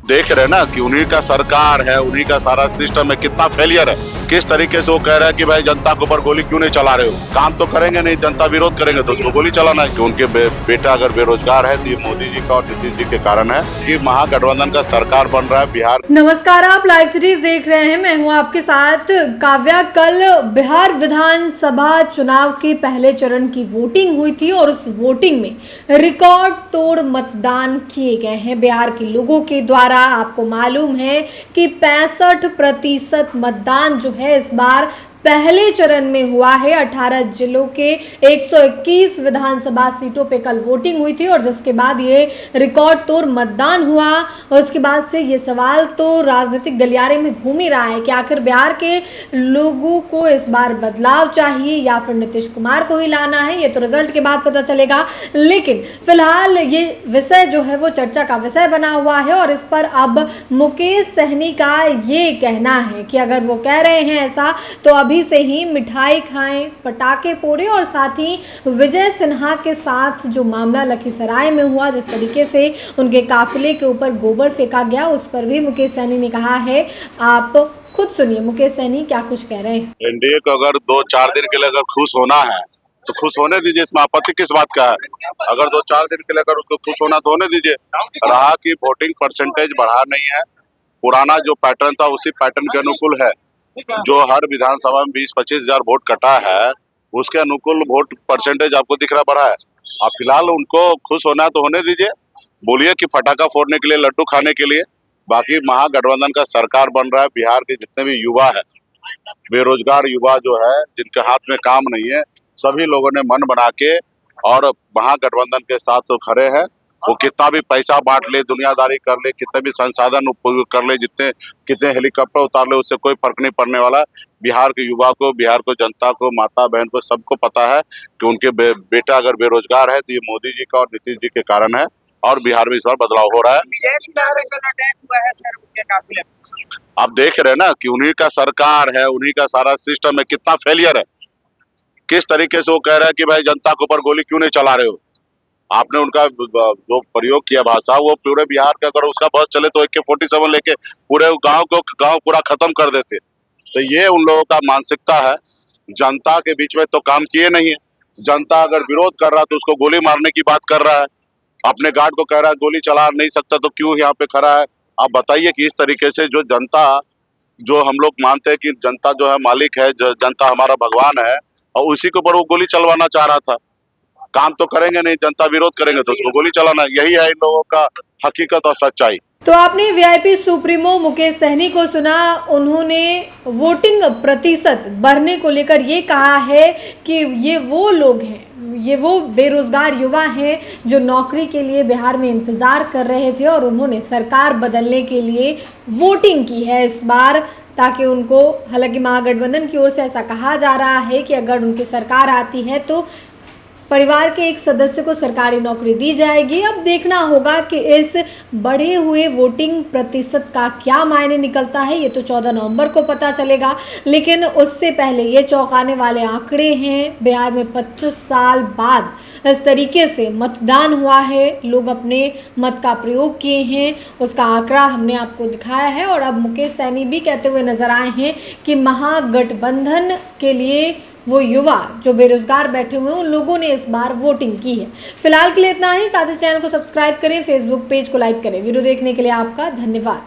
देख रहे हैं ना कि उन्हीं का सरकार है, उन्हीं का सारा सिस्टम है, कितना फेलियर है। किस तरीके से वो कह रहा है कि भाई जनता के ऊपर गोली क्यों नहीं चला रहे हो, काम तो करेंगे नहीं, जनता विरोध करेंगे तो उसको गोली चलाना है कि उनके बेटा अगर बेरोजगार है तो ये मोदी जी का और नीतीश जी के कारण है कि महागठबंधन का सरकार बन रहा है बिहार। नमस्कार, आप लाइव सीरीज देख रहे हैं। मैं हूं आपके साथ काव्या। कल बिहार विधानसभा चुनाव के पहले चरण की वोटिंग हुई थी और उस वोटिंग में रिकॉर्ड तोड़ मतदान किए गए हैं बिहार के लोगों के द्वारा। आपको मालूम है कि 65% मतदान जो है इस बार पहले चरण में हुआ है। 18 जिलों के 121 विधानसभा सीटों पे कल वोटिंग हुई थी और जिसके बाद ये रिकॉर्ड तोड़ मतदान हुआ। और उसके बाद से ये सवाल तो राजनीतिक गलियारे में घूम ही रहा है कि आखिर बिहार के लोगों को इस बार बदलाव चाहिए या फिर नीतीश कुमार को ही लाना है। ये तो रिजल्ट के बाद पता चलेगा, लेकिन फिलहाल ये विषय जो है वो चर्चा का विषय बना हुआ है। और इस पर अब मुकेश सहनी का ये कहना है कि अगर वो कह रहे हैं ऐसा तो अभी से ही मिठाई खाएं, पटाखे फोड़े। और साथ ही विजय सिन्हा के साथ जो मामला लखीसराय में हुआ, जिस तरीके से उनके काफिले के ऊपर गोबर फेंका गया, उस पर भी मुकेश सहनी ने कहा है। आप खुद सुनिए मुकेश सहनी क्या कुछ कह रहे हैं। एनडीए को अगर 2-4 दिन के लिए अगर खुश होना है तो खुश होने दीजिए, इसमें आपत्ति किस बात का है। अगर 2-4 दिन के लिए अगर उसको खुश होना तो होने दीजिए। रहा कि वोटिंग परसेंटेज बढ़ा नहीं है, पुराना जो पैटर्न था उसी पैटर्न के अनुकूल है। जो हर विधानसभा में 20-25 हजार वोट कटा है उसके अनुकूल वोट परसेंटेज आपको दिख रहा बढ़ा है। आप फिलहाल उनको खुश होना है तो होने दीजिए, बोलिए कि फटाखा फोड़ने के लिए, लड्डू खाने के लिए। बाकी महागठबंधन का सरकार बन रहा है, बिहार के जितने भी युवा है, बेरोजगार युवा जो है जिनके हाथ में काम नहीं है, सभी लोगों ने मन बना के और महागठबंधन के साथ तो खड़े हैं। वो कितना भी पैसा बांट ले, दुनियादारी कर ले, कितने भी संसाधन उपयोग कर ले, कितने हेलीकॉप्टर उतार ले, उससे कोई फर्क नहीं पड़ने वाला। बिहार के युवा को, बिहार को, जनता को, माता बहन को, सबको पता है कि उनके बेटा अगर बेरोजगार है तो ये मोदी जी का और नीतीश जी के कारण है और बिहार में इस बार बदलाव हो रहा है। आप देख रहे हैं ना कि उन्हीं का सरकार है, उन्हीं का सारा सिस्टम है, कितना फेलियर है। किस तरीके से वो कह रहा है कि भाई जनता के ऊपर गोली क्यों नहीं चला रहे हो। आपने उनका जो प्रयोग किया भाषा, वो पूरे बिहार का अगर उसका बस चले तो AK-47 लेके पूरे गांव पूरा खत्म कर देते। तो ये उन लोगों का मानसिकता है। जनता के बीच में तो काम किए नहीं है। जनता अगर विरोध कर रहा है तो उसको गोली मारने की बात कर रहा है। अपने गार्ड को कह रहा है गोली चला नहीं सकता तो क्यों यहाँ पे खड़ा है। आप बताइए कि इस तरीके से जो जनता, जो हम लोग मानते हैं कि जनता जो है मालिक है, जनता हमारा भगवान है, और उसी के ऊपर वो गोली चलवाना चाह रहा था। काम तो करेंगे नहीं, जनता विरोध करेंगे तो उसको गोली चलाना। यही है इन लोगों का हकीकत और सच्चाई। तो आपने वीआईपी सुप्रीमो मुकेश सहनी को सुना। उन्होंने वोटिंग प्रतिशत बढ़ने को लेकर ये कहा है कि ये वो लोग हैं, ये वो बेरोजगार युवा हैं जो नौकरी के लिए बिहार में इंतज़ार कर रहे थे और उन्होंने सरकार बदलने के लिए वोटिंग की है इस बार, ताकि उनको, हालांकि महागठबंधन की ओर से ऐसा कहा जा रहा है कि अगर उनकी सरकार आती है तो परिवार के एक सदस्य को सरकारी नौकरी दी जाएगी। अब देखना होगा कि इस बढ़े हुए वोटिंग प्रतिशत का क्या मायने निकलता है। ये तो 14 नवंबर को पता चलेगा, लेकिन उससे पहले ये चौंकाने वाले आंकड़े हैं। बिहार में 25 साल बाद इस तरीके से मतदान हुआ है, लोग अपने मत का प्रयोग किए हैं, उसका आंकड़ा हमने आपको दिखाया है। और अब मुकेश सहनी भी कहते हुए नजर आए हैं कि महागठबंधन के लिए वो युवा जो बेरोजगार बैठे हुए हैं उन लोगों ने इस बार वोटिंग की है। फिलहाल के लिए इतना ही। साथ ही चैनल को सब्सक्राइब करें, फेसबुक पेज को लाइक करें। वीडियो देखने के लिए आपका धन्यवाद।